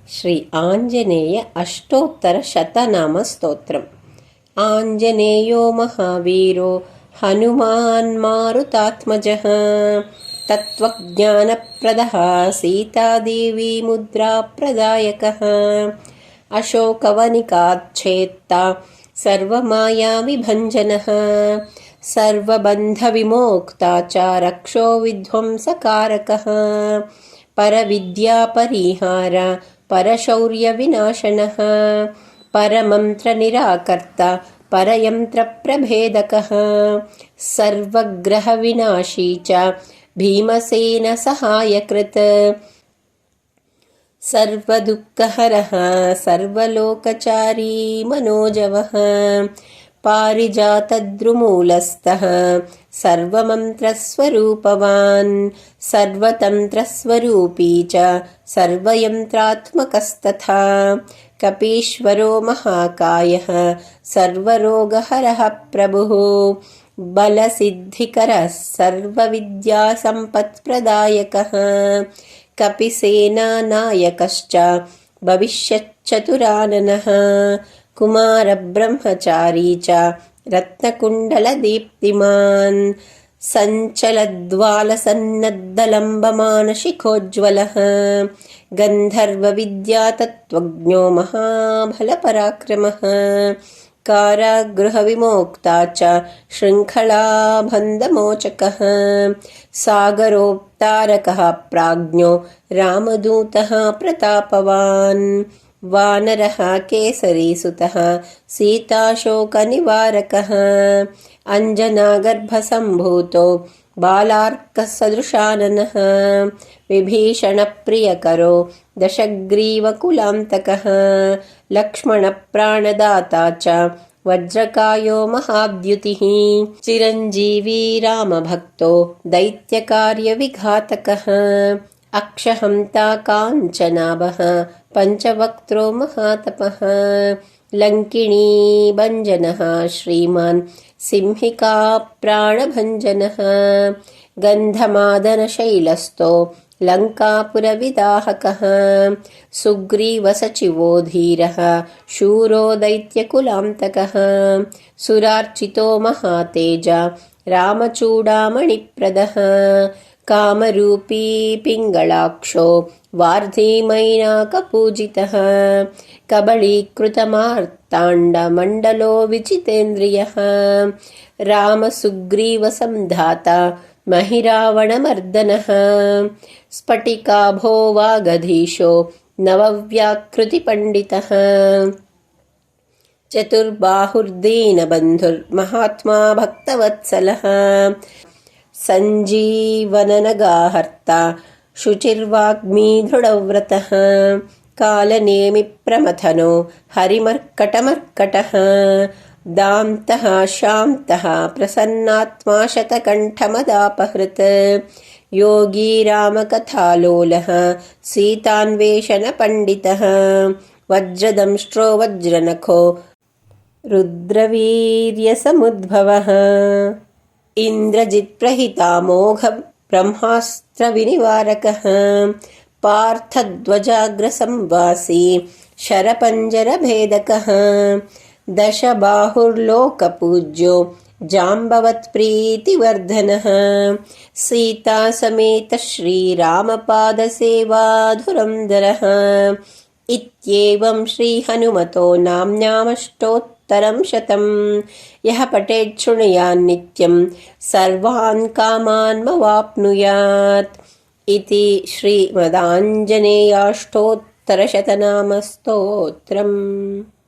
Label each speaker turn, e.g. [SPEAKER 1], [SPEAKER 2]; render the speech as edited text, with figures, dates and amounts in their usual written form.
[SPEAKER 1] ಶ್ರೀ ಆಂಜನೇಯ ಅಷ್ಟೋತ್ತರ ಶತನಾಮ ಸ್ತೋತ್ರಂ. ಆಂಜನೇಯೋ ಮಹಾವೀರೋ ಹನುಮಾನ್ ಮಾರುತಾತ್ಮಜಃ ತತ್ವಜ್ಞಾನಪ್ರದಃ ಸೀತಾದೇವಿ ಮುದ್ರಾಪ್ರದಾಯಕಃ ಅಶೋಕವನಿಕಾಚ್ಛೇತ್ತಾ ಸರ್ವಮಾಯಾವಿಭಂಜನಃ ಸರ್ವಬಂಧವಿಮೋಕ್ತಾ ಚ ರಕ್ಷೋ ವಿಧ್ವಂಸಕಾರಕಃ ಪರವಿದ್ಯಾಪರಿಹಾರ ಪರಶೌರ್ಯವಿನಾಶನಃ ಪರಮಂತ್ರನಿರಾಕರ್ತ ಪರಯಂತ್ರಪ್ರಭೇದಕಃ ಸರ್ವಗ್ರಹವಿನಾಶೀ ಚ ಭೀಮಸೇನಸಹಾಯಕೃತ್ ಸರ್ವದುಃಖಹರಃ ಸರ್ವಲೋಕಚಾರೀ ಮನೋಜವಃ ಪಾರಿಜಾತದ್ರುಮೂಲಸ್ಥಃ ಸರ್ವಮಂತ್ರಸ್ವರೂಪವಾನ್ ಸರ್ವತಂತ್ರಸ್ವರೂಪೀ ಚ ಸರ್ವಯಂತ್ರಾತ್ಮಕಸ್ತಥಾ ಕಪೀಶ್ವರೋ ಮಹಾಕಾಯಃ ಸರ್ವರೋಗಹರಃ ಪ್ರಭುಃ ಬಲಸಿದ್ಧಿಕರಃ ಸರ್ವವಿದ್ಯಾಸಂಪತ್ಪ್ರದಾಯಕಃ ಕಪಿಸೇನಾನಾಯಕಶ್ಚ ಭವಿಷ್ಯಚ್ಚತುರಾನನಃ ಕುಮಾರಬ್ರಹ್ಮಚಾರಿ ಚ ರತ್ನಕುಂಡಲದೀಪ್ತಿಮಾನ್ ಸಂಚಲದ್ವಾಲಸನ್ನದ್ದಲಂಬಮಾನಶಿಖೋಜ್ವಲಃ ಗಂಧರ್ವವಿದ್ಯಾತತ್ತ್ವಜ್ಞೋ ಮಹಾಬಲಪರಾಕ್ರಮಃ ಕಾರಾಗೃಹವಿಮೋಕ್ತಾ ಚ ಶೃಂಖಲಾಬಂಧಮೋಚಕಃ ಸಾಗರೋಪ್ತಾರಕಃ ಪ್ರಾಜ್ಞೋ ರಾಮದೂತಃ ಪ್ರತಾಪವಾನ್ ವಾನರಃ ಕೇಸರೀಸುತಃ ಸೀತಾಶೋಕನಿವಾರಕಃ ಅಂಜನಾಗರ್ಭಸಂಭೂತೋ ಬಾಲಾರ್ಕಸದೃಶಾನನಃ ವಿಭೀಷಣಪ್ರಿಯಕರೋ ದಶಗ್ರೀವಕುಲಾಂತಕಃ ಲಕ್ಷ್ಮಣಪ್ರಾಣದಾತಾ ಚ ವಜ್ರಕಾಯೋ ಮಹಾದ್ಯುತಿಃ ಚಿರಂಜೀವಿ ರಾಮಭಕ್ತೋ ದೈತ್ಯಕಾರ್ಯವಿಘಾತಕಃ ಅಕ್ಷಹಂತಾ ಕಾಂಚನಾಭಃ ಪಂಚವಕ್ತ್ರೋ ಮಹಾತಪಃ ಲಂಕಿಣೀ ಭಂಜನಃ ಶ್ರೀಮಾನ್ ಸಿಂಹಿಕಾ ಪ್ರಾಣಭಂಜನಃ ಗಂಧಮಾದನಶೈಲಸ್ಥೋ ಲಂಕಾಪುರವಿದಾಹಕಃ ಸುಗ್ರೀವಸಚಿವೋ ಧೀರಃ ಶೂರೋ ದೈತ್ಯಕುಲಾಂತಕಃ ಸುರಾರ್ಚಿತೋ ಮಹಾತೇಜ ರಾಮಚೂಡಾಮಣಿಪ್ರದಃ ಕಾಮರೂಪೀ ಪಿಂಗಳಾಕ್ಷೋ ವಾರ್ಧೀಮೈನಾಕಪೂಜಿತಃ ಕಬಳೀಕೃತಮಾರ್ತಾಂಡಮಂಡಲೋ ವಿಜಿತೇಂದ್ರಿಯಃ ರಾಮಸುಗ್ರೀವಸಂಧಾತಾ ಮಹಿರಾವಣಮರ್ದನಃ ಸ್ಫಟಿಕಾಭೋ ವಾಗಧೀಶೋ ನವವ್ಯಾಕೃತಿಪಂಡಿತಃ ಚತುರ್ಬಾಹುರ್ದೀನಬಂಧುರ್ಮಹಾತ್ಮಾ ಭಕ್ತವತ್ಸಲಃ ಸಂಜೀವನನಗಾಹರ್ತ ಶುಚಿರ್ವಾಗ್ಮೀ ದೃಢವ್ರತಃ ಕಾಲನೇಮಿ ಪ್ರಮಥನೋ ಹರಿಮರ್ಕಟಮರ್ಕಟಃ ದಾಂತಃ ಶಾಂತಃ ಪ್ರಸನ್ನಾತ್ಮಾ ಶತಕಂಠಮದಾಪಹೃತ್ ಯೋಗೀ ರಾಮಕಥಾಲೋಲಃ ಸೀತಾನ್ವೇಷಣಪಂಡಿತಃ ವಜ್ರದಂಷ್ಟ್ರೋ ವಜ್ರನಖೋ ರುದ್ರವೀರ್ಯಸಮುದ್ಭವಃ ಇಂದ್ರಜಿತ್ಪ್ರಹಿತಾಮೋಘ ಬ್ರಹ್ಮಾಸ್ತ್ರವಿನಿವಾರಕಃ ಪಾರ್ಥಧ್ವಜಾಗ್ರಸಂವಾಸಿ ಶರಪಂಜರಭೇದಕಃ ದಶಬಾಹುರ್ಲೋಕಪೂಜ್ಯೋ ಜಾಂಬವತ್ಪ್ರೀತಿವರ್ಧನಃ ಸೀತಾಸಮೇತ ಶ್ರೀರಾಮಪಾದಸೇವಾಧುರಂಧರಃ ಇತ್ಯೇವಂ ಶ್ರೀಹನುಮತೋ ನಾಮ್ನಾಮಷ್ಟೋತ್ತರಂ ಶತಂ ಯಃ ಪಠೇತ್ ಶೃಣುಯಾತ್ ನಿತ್ಯಂ ಸರ್ವಾನ್ ಕಾಮಾನ್ಮವಾಪ್ನುಯಾತ್ ಇತಿ ಶ್ರೀಮದಾಂಜನೇಯಾಷ್ಟೋತ್ತರಶತನಾಮ ಸ್ತೋತ್ರಂ.